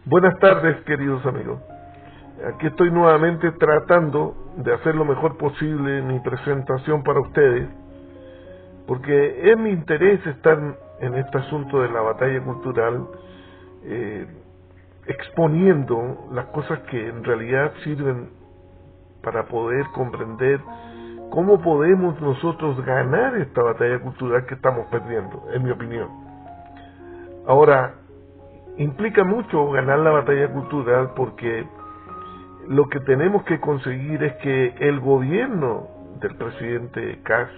Buenas tardes, queridos amigos. Aquí estoy nuevamente tratando de hacer lo mejor posible mi presentación para ustedes, porque es mi interés estar en este asunto de la batalla cultural, exponiendo las cosas que en realidad sirven para poder comprender cómo podemos nosotros ganar esta batalla cultural que estamos perdiendo, en mi opinión. Ahora, implica mucho ganar la batalla cultural porque lo que tenemos que conseguir es que el gobierno del presidente Kass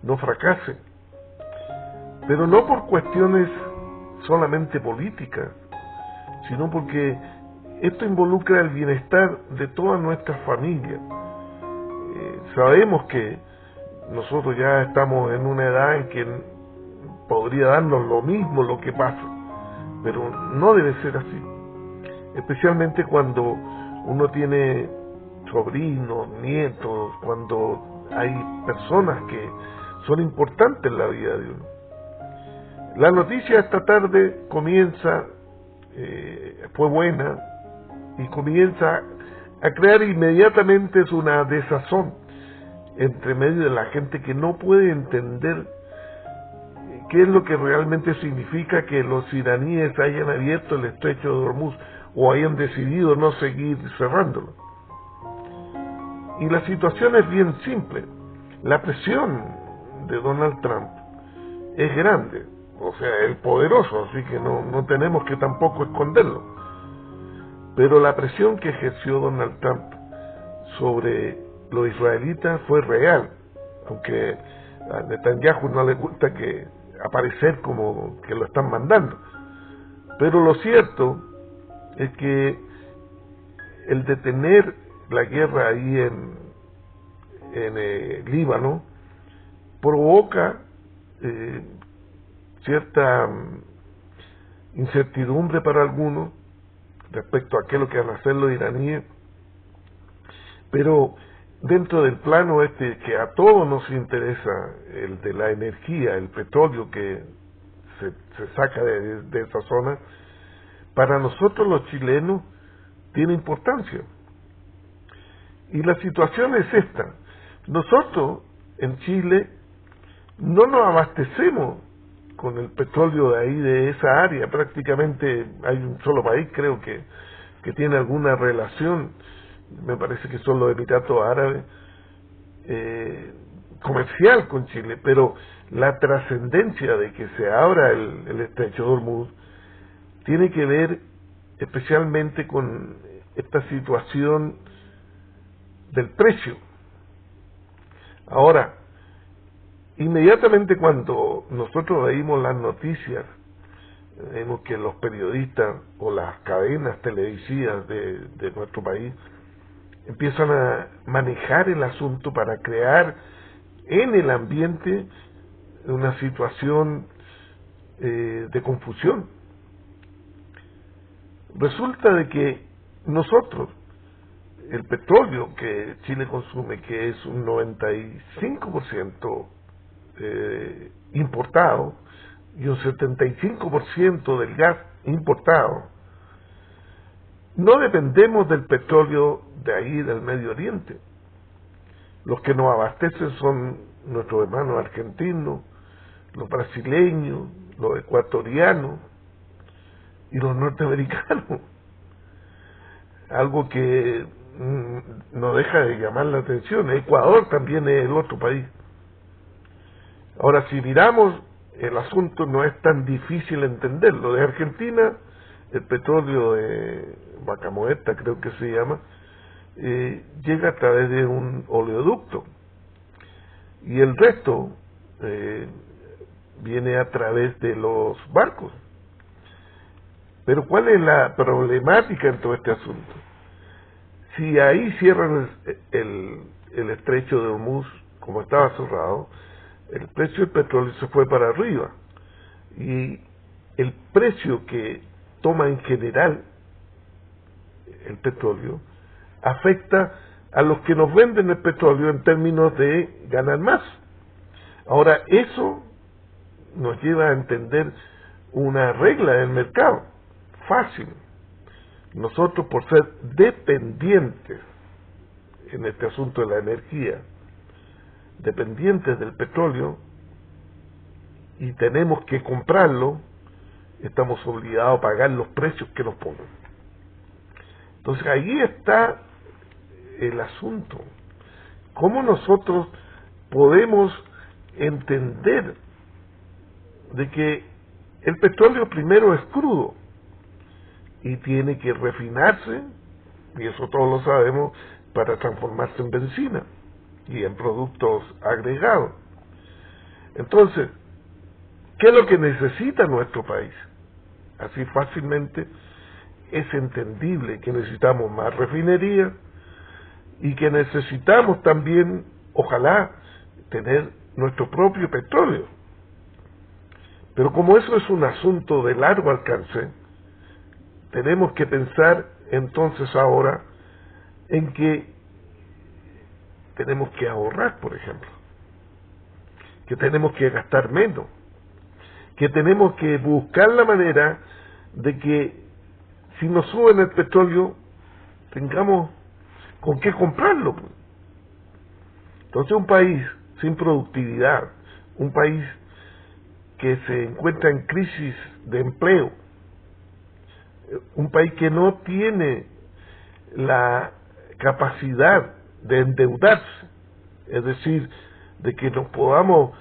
no fracase, pero no por cuestiones solamente políticas, sino porque esto involucra el bienestar de todas nuestras familias. Sabemos que nosotros ya estamos en una edad en que podría darnos lo mismo lo que pasa, pero no debe ser así, especialmente cuando uno tiene sobrinos, nietos, cuando hay personas que son importantes en la vida de uno. La noticia esta tarde comienza, fue buena, y comienza a crear inmediatamente una desazón entre medio de la gente que no puede entender qué es lo que realmente significa que los iraníes hayan abierto el estrecho de Hormuz o hayan decidido no seguir cerrándolo. Y la situación es bien simple. La presión de Donald Trump es grande, o sea, es poderoso, así que no tenemos que tampoco esconderlo. Pero la presión que ejerció Donald Trump sobre los israelitas fue real, aunque a Netanyahu no le gusta que aparecer como que lo están mandando. Pero lo cierto es que el detener la guerra ahí en Líbano provoca cierta incertidumbre para algunos respecto a qué es lo que van a hacer los iraníes, pero dentro del plano que a todos nos interesa, el de la energía, el petróleo que se saca de esa zona, para nosotros los chilenos tiene importancia. Y la situación es esta: nosotros en Chile no nos abastecemos con el petróleo de ahí, de esa área. Prácticamente hay un solo país, creo que tiene alguna relación, me parece que son los Emiratos Árabes, comercial con Chile, pero la trascendencia de que se abra el estrecho de Hormuz tiene que ver especialmente con esta situación del precio. Ahora, inmediatamente cuando nosotros veíamos las noticias, vemos que los periodistas o las cadenas televisivas de nuestro país empiezan a manejar el asunto para crear en el ambiente una situación de confusión. Resulta de que nosotros, el petróleo que Chile consume, que es un 95% importado, y un 75% del gas importado, no dependemos del petróleo de ahí, del Medio Oriente. Los que nos abastecen son nuestros hermanos argentinos, los brasileños, los ecuatorianos y los norteamericanos. Algo que no deja de llamar la atención. Ecuador también es el otro país. Ahora, si miramos, el asunto no es tan difícil entenderlo. De Argentina, el petróleo de Vaca Muerta, creo que se llama, llega a través de un oleoducto, y el resto viene a través de los barcos. Pero ¿cuál es la problemática en todo este asunto? Si ahí cierran el estrecho de Hormuz, como estaba cerrado, el precio del petróleo se fue para arriba, y el precio que toma en general el petróleo afecta a los que nos venden el petróleo en términos de ganar más. Ahora, eso nos lleva a entender una regla del mercado fácil: nosotros, por ser dependientes en este asunto de la energía, dependientes del petróleo, y tenemos que comprarlo, estamos obligados a pagar los precios que nos pongan. Entonces ahí está el asunto. ¿Cómo nosotros podemos entender de que el petróleo primero es crudo y tiene que refinarse, y eso todos lo sabemos, para transformarse en benzina y en productos agregados? Entonces, ¿qué es lo que necesita nuestro país? Así fácilmente es entendible que necesitamos más refinería y que necesitamos también, ojalá, tener nuestro propio petróleo. Pero como eso es un asunto de largo alcance, tenemos que pensar entonces ahora en que tenemos que ahorrar, por ejemplo, que tenemos que gastar menos, que tenemos que buscar la manera de que si nos suben el petróleo tengamos con qué comprarlo. Entonces un país sin productividad, un país que se encuentra en crisis de empleo, un país que no tiene la capacidad de endeudarse, es decir, de que nos podamos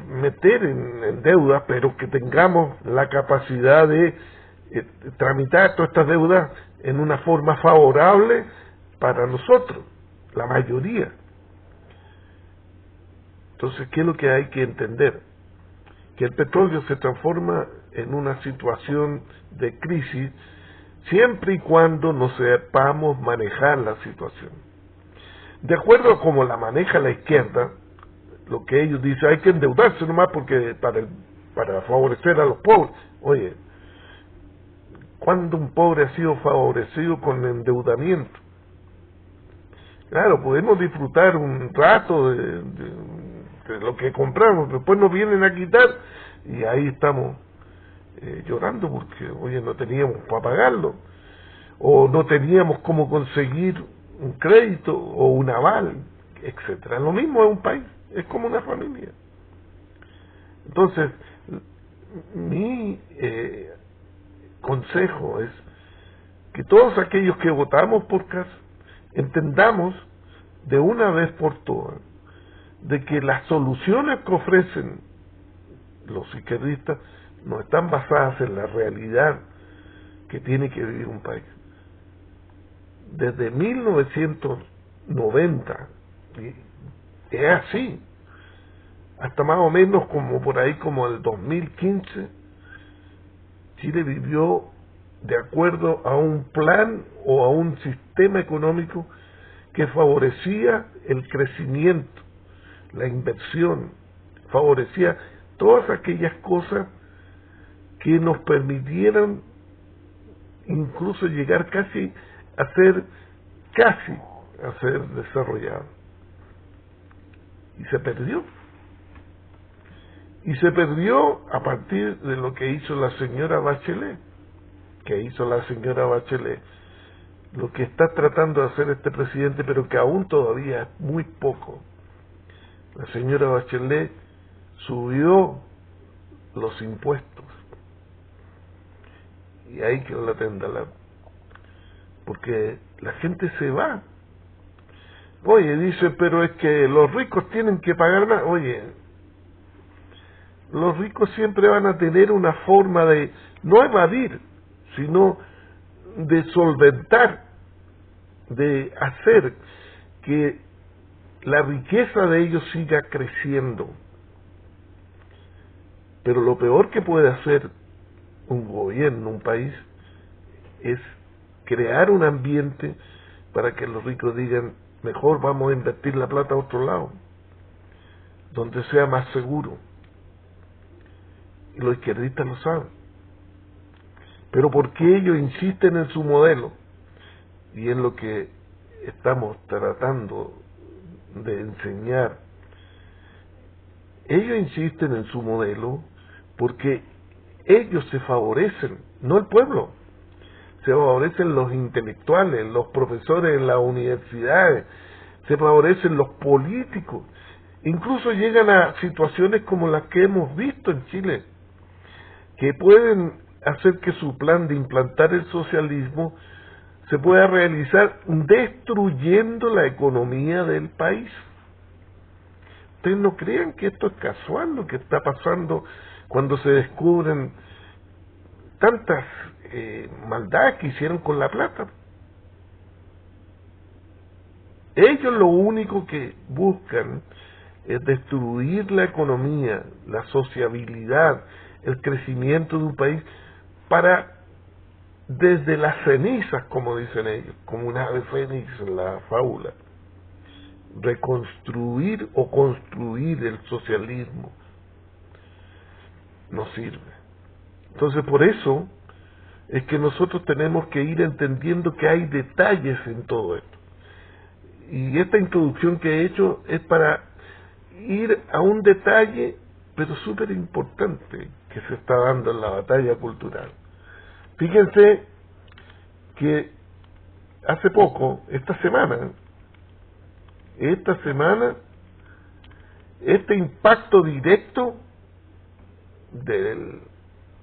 meter en deuda, pero que tengamos la capacidad de tramitar todas estas deudas en una forma favorable para nosotros, la mayoría. Entonces, ¿qué es lo que hay que entender? Que el petróleo se transforma en una situación de crisis siempre y cuando no sepamos manejar la situación. De acuerdo a cómo la maneja la izquierda, lo que ellos dicen, hay que endeudarse nomás porque para favorecer a los pobres. Oye, ¿cuándo un pobre ha sido favorecido con endeudamiento? Claro, podemos disfrutar un rato de lo que compramos, después nos vienen a quitar y ahí estamos llorando porque, oye, no teníamos para pagarlo, o no teníamos cómo conseguir un crédito o un aval, etcétera. Lo mismo es un país, es como una familia. Entonces, mi consejo es que todos aquellos que votamos por CAS entendamos de una vez por todas de que las soluciones que ofrecen los izquierdistas no están basadas en la realidad que tiene que vivir un país. Desde 1990, es así, hasta más o menos como por ahí como el 2015, Chile vivió de acuerdo a un plan o a un sistema económico que favorecía el crecimiento, la inversión, favorecía todas aquellas cosas que nos permitieran incluso llegar casi a ser desarrollado. Y se perdió. Y se perdió a partir de lo que hizo la señora Bachelet. Lo que está tratando de hacer este presidente, pero que aún todavía es muy poco. La señora Bachelet subió los impuestos. Y ahí que la tendrá, porque la gente se va. Oye, dice, pero es que los ricos tienen que pagar más. Oye, los ricos siempre van a tener una forma de no evadir, sino de solventar, de hacer que la riqueza de ellos siga creciendo. Pero lo peor que puede hacer un gobierno, un país, es crear un ambiente para que los ricos digan, mejor vamos a invertir la plata a otro lado, donde sea más seguro. Y los izquierdistas lo saben. Pero porque ellos insisten en su modelo, y en lo que estamos tratando de enseñar, ellos insisten en su modelo porque ellos se favorecen, no el pueblo. se favorecen los intelectuales, los profesores en las universidades, se favorecen los políticos, incluso llegan a situaciones como las que hemos visto en Chile, que pueden hacer que su plan de implantar el socialismo se pueda realizar destruyendo la economía del país. Ustedes no crean que esto es casual lo que está pasando cuando se descubren tantas maldades que hicieron con la plata. Ellos lo único que buscan es destruir la economía, la sociabilidad, el crecimiento de un país para, desde las cenizas, como dicen ellos, como un ave fénix en la fábula, reconstruir o construir el socialismo. No sirve. Entonces, por eso es que nosotros tenemos que ir entendiendo que hay detalles en todo esto. Y esta introducción que he hecho es para ir a un detalle, pero súper importante, que se está dando en la batalla cultural. Fíjense que hace poco, esta semana, este impacto directo de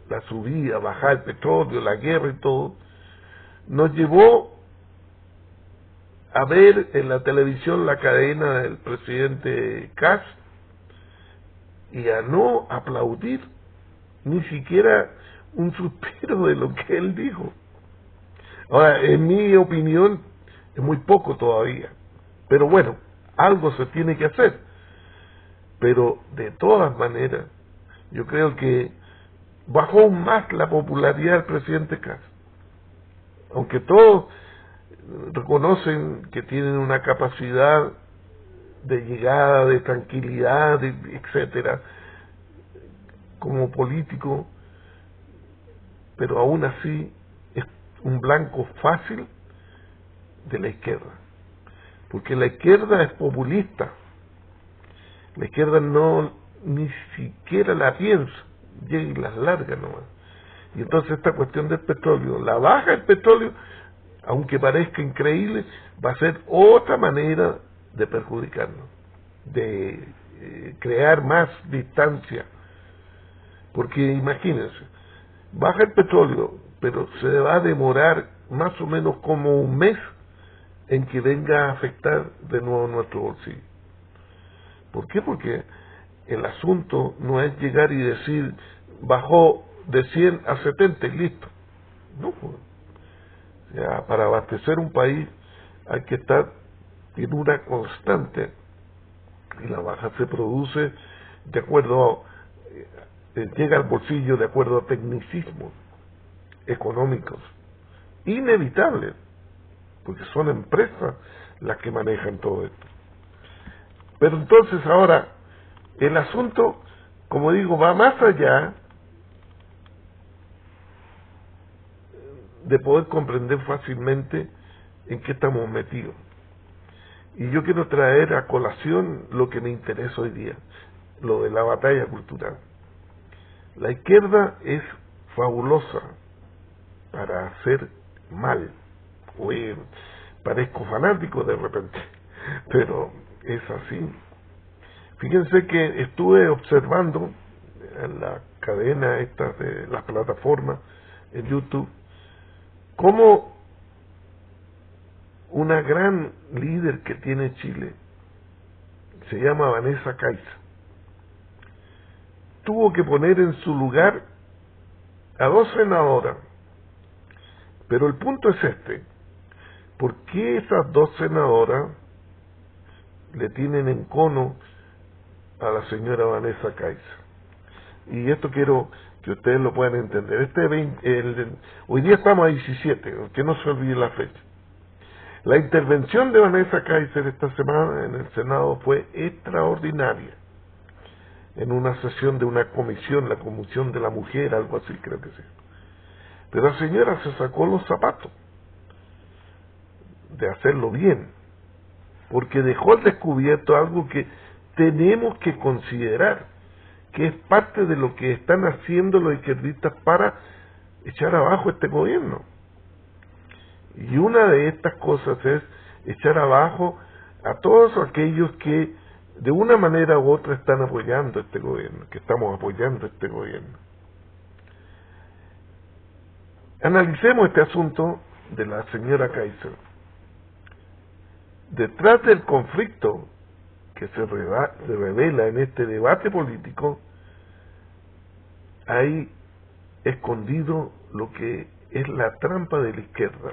la subida, bajada del petróleo, la guerra y todo, nos llevó a ver en la televisión la cadena del presidente Kast y a no aplaudir ni siquiera un suspiro de lo que él dijo. Ahora, en mi opinión, es muy poco todavía, pero bueno, algo se tiene que hacer. Pero de todas maneras, yo creo que bajó aún más la popularidad del presidente Kast. Aunque todos reconocen que tienen una capacidad de llegada, de tranquilidad, etcétera, como político, pero aún así es un blanco fácil de la izquierda, porque la izquierda es populista, la izquierda no ni siquiera la piensa, llega y las larga nomás. Y entonces esta cuestión del petróleo, la baja del petróleo, aunque parezca increíble, va a ser otra manera de perjudicarnos, de crear más distancia. Porque imagínense, baja el petróleo, pero se va a demorar más o menos como un mes en que venga a afectar de nuevo nuestro bolsillo. ¿Por qué? Porque el asunto no es llegar y decir bajó de 100 a 70 y listo. No, pues. O sea, para abastecer un país hay que estar en una constante, y la baja se produce de acuerdo llega al bolsillo de acuerdo a tecnicismos económicos inevitables, porque son empresas las que manejan todo esto. Pero entonces ahora el asunto, como digo, va más allá de poder comprender fácilmente en qué estamos metidos. Y yo quiero traer a colación lo que me interesa hoy día, lo de la batalla cultural. La izquierda es fabulosa para hacer mal. Oye, parezco fanático de repente, pero es así. Fíjense que estuve observando en la cadena esta de las plataformas en YouTube cómo una gran líder que tiene Chile, se llama Vanessa Kaiser, tuvo que poner en su lugar a 2 senadoras. Pero el punto es este: ¿por qué esas 2 senadoras le tienen en cono a la señora Vanessa Kaiser? Y esto quiero que ustedes lo puedan entender. Hoy día estamos a 17, que no se olvide la fecha. La intervención de Vanessa Kaiser esta semana en el Senado fue extraordinaria, en una sesión de una comisión, la Comisión de la Mujer, algo así creo que sí. Pero la señora se sacó los zapatos de hacerlo bien, porque dejó al descubierto algo que tenemos que considerar, que es parte de lo que están haciendo los izquierdistas para echar abajo este gobierno. Y una de estas cosas es echar abajo a todos aquellos que de una manera u otra están apoyando este gobierno, que estamos apoyando este gobierno. Analicemos este asunto de la señora Kaiser. Detrás del conflicto que se revela en este debate político, hay escondido lo que es la trampa de la izquierda.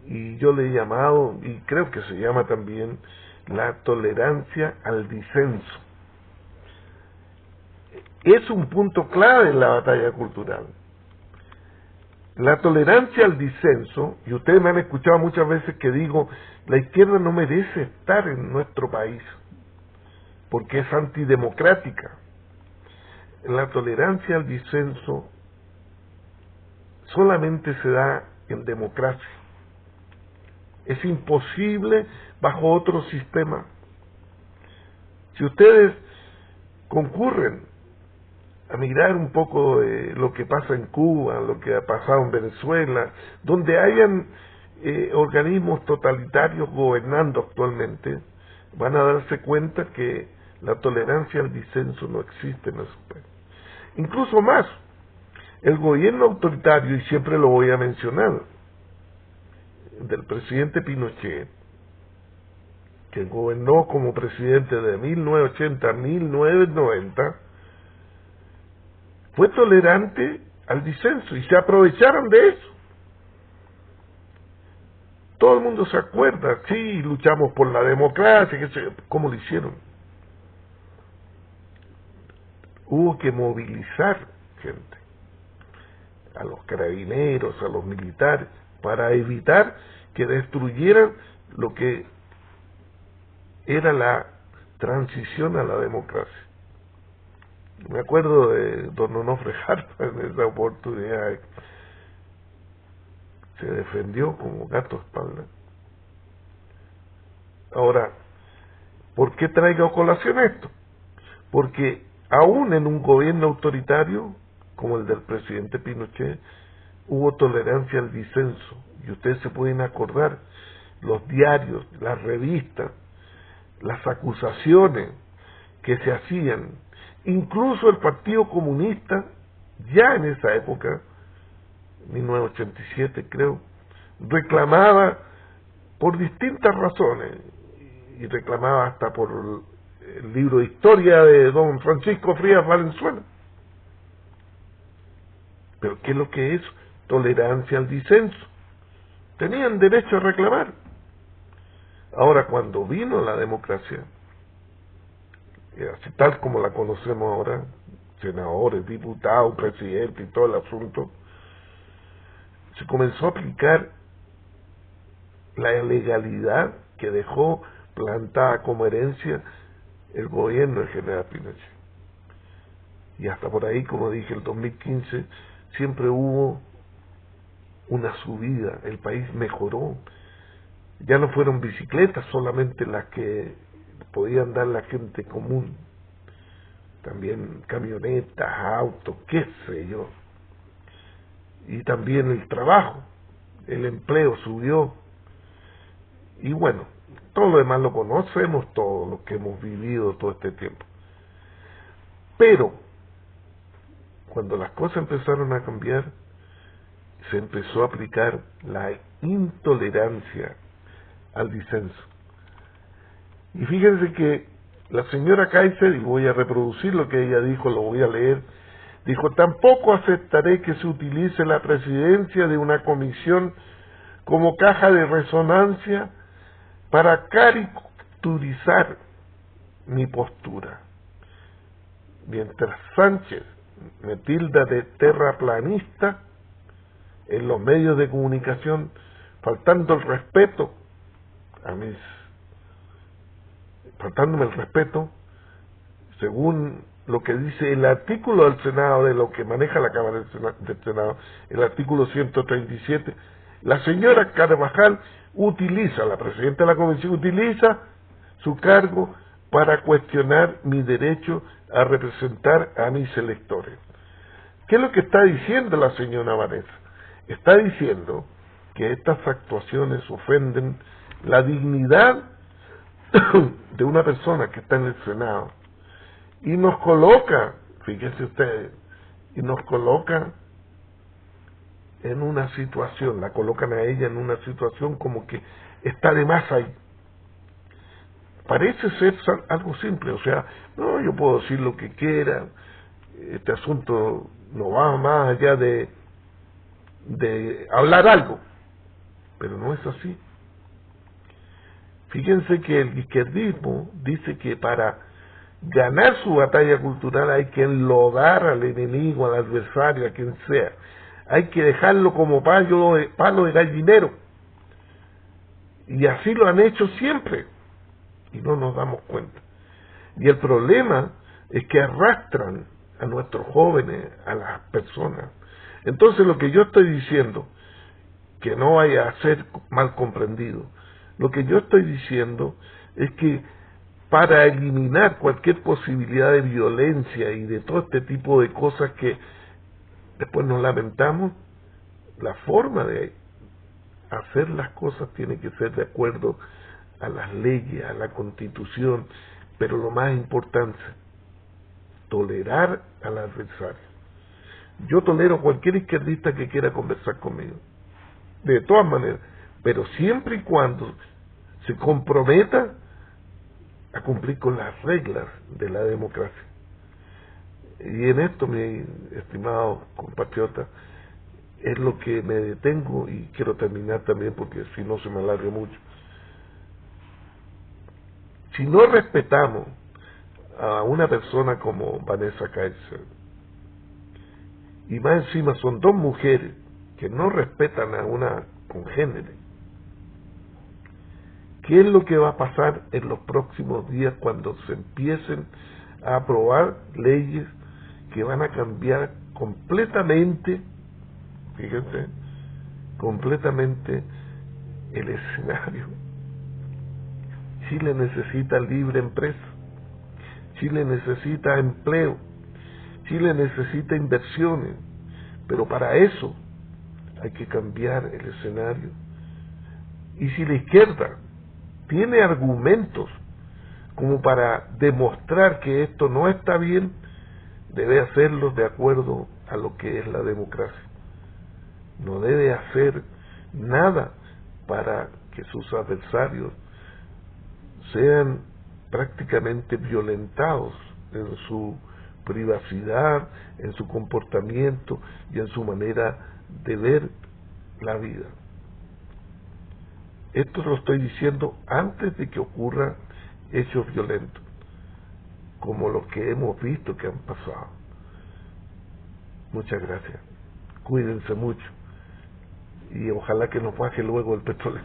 Y yo le he llamado, y creo que se llama también, la tolerancia al disenso. Es un punto clave en la batalla cultural. La tolerancia al disenso, y ustedes me han escuchado muchas veces que digo, la izquierda no merece estar en nuestro país, porque es antidemocrática. La tolerancia al disenso solamente se da en democracia. Es imposible bajo otro sistema. Si ustedes concurren a mirar un poco lo que pasa en Cuba, lo que ha pasado en Venezuela, donde hayan organismos totalitarios gobernando actualmente, van a darse cuenta que la tolerancia al disenso no existe en esos países. Incluso más, el gobierno autoritario, y siempre lo voy a mencionar, del presidente Pinochet, que gobernó como presidente de 1980 a 1990, fue tolerante al disenso y se aprovecharon de eso. Todo el mundo se acuerda, sí, luchamos por la democracia, ¿cómo lo hicieron? Hubo que movilizar gente, a los carabineros, a los militares, para evitar que destruyeran lo que era la transición a la democracia. Me acuerdo de don Onofre Harpa en esa oportunidad. Se defendió como gato a espalda. Ahora, ¿por qué traigo a colación esto? Porque aún en un gobierno autoritario, como el del presidente Pinochet, hubo tolerancia al disenso. Y ustedes se pueden acordar, los diarios, las revistas, las acusaciones que se hacían. Incluso el Partido Comunista, ya en esa época, 1987 creo, reclamaba por distintas razones, y reclamaba hasta por el libro de historia de don Francisco Frías Valenzuela. Pero ¿qué es lo que es? Tolerancia al disenso. Tenían derecho a reclamar. Ahora, cuando vino la democracia, así tal como la conocemos ahora, senadores, diputados, presidente y todo el asunto, se comenzó a aplicar la ilegalidad que dejó plantada como herencia el gobierno del general Pinochet. Y hasta por ahí, como dije, el 2015 siempre hubo una subida, el país mejoró. Ya no fueron bicicletas solamente las que podían dar la gente común, también camionetas, autos, qué sé yo. Y también el trabajo, el empleo subió. Y bueno, todo lo demás lo conocemos, todo lo que hemos vivido todo este tiempo. Pero, cuando las cosas empezaron a cambiar, se empezó a aplicar la intolerancia al disenso. Y fíjense que la señora Kaiser, y voy a reproducir lo que ella dijo, lo voy a leer, dijo: tampoco aceptaré que se utilice la presidencia de una comisión como caja de resonancia para caricaturizar mi postura. Mientras Sánchez me tilda de terraplanista en los medios de comunicación, faltando el respeto a faltándome el respeto, según lo que dice el artículo del Senado, de lo que maneja la Cámara del Senado, el artículo 137, la señora Carvajal utiliza, la presidenta de la Comisión, utiliza su cargo para cuestionar mi derecho a representar a mis electores. ¿Qué es lo que está diciendo la señora Vanessa? Está diciendo que estas actuaciones ofenden la dignidad de una persona que está en el Senado y nos coloca, fíjense ustedes, y nos coloca en una situación, la colocan a ella en una situación como que está de más ahí. Parece ser algo simple, o sea, no, yo puedo decir lo que quiera, este asunto no va más allá de hablar algo, pero no es así. Fíjense que el izquierdismo dice que para ganar su batalla cultural hay que enlodar al enemigo, al adversario, a quien sea. Hay que dejarlo como palo de gallinero. Y así lo han hecho siempre. Y no nos damos cuenta. Y el problema es que arrastran a nuestros jóvenes, a las personas. Entonces lo que yo estoy diciendo, que no vaya a ser mal comprendido, lo que yo estoy diciendo es que para eliminar cualquier posibilidad de violencia y de todo este tipo de cosas que después nos lamentamos, la forma de hacer las cosas tiene que ser de acuerdo a las leyes, a la Constitución, pero lo más importante, tolerar al adversario. Yo tolero a cualquier izquierdista que quiera conversar conmigo, de todas maneras, pero siempre y cuando se comprometa a cumplir con las reglas de la democracia. Y en esto, mi estimado compatriota, es lo que me detengo y quiero terminar también porque si no se me alarga mucho. Si no respetamos a una persona como Vanessa Kaiser, y más encima son dos mujeres que no respetan a una congénere, ¿qué es lo que va a pasar en los próximos días cuando se empiecen a aprobar leyes que van a cambiar completamente, fíjense, completamente el escenario? Chile necesita libre empresa, Chile necesita empleo, Chile necesita inversiones, pero para eso hay que cambiar el escenario. Y si la izquierda tiene argumentos como para demostrar que esto no está bien, debe hacerlo de acuerdo a lo que es la democracia. No debe hacer nada para que sus adversarios sean prácticamente violentados en su privacidad, en su comportamiento y en su manera de ver la vida. Esto lo estoy diciendo antes de que ocurran hechos violentos, como los que hemos visto que han pasado. Muchas gracias. Cuídense mucho y ojalá que nos baje luego el petróleo.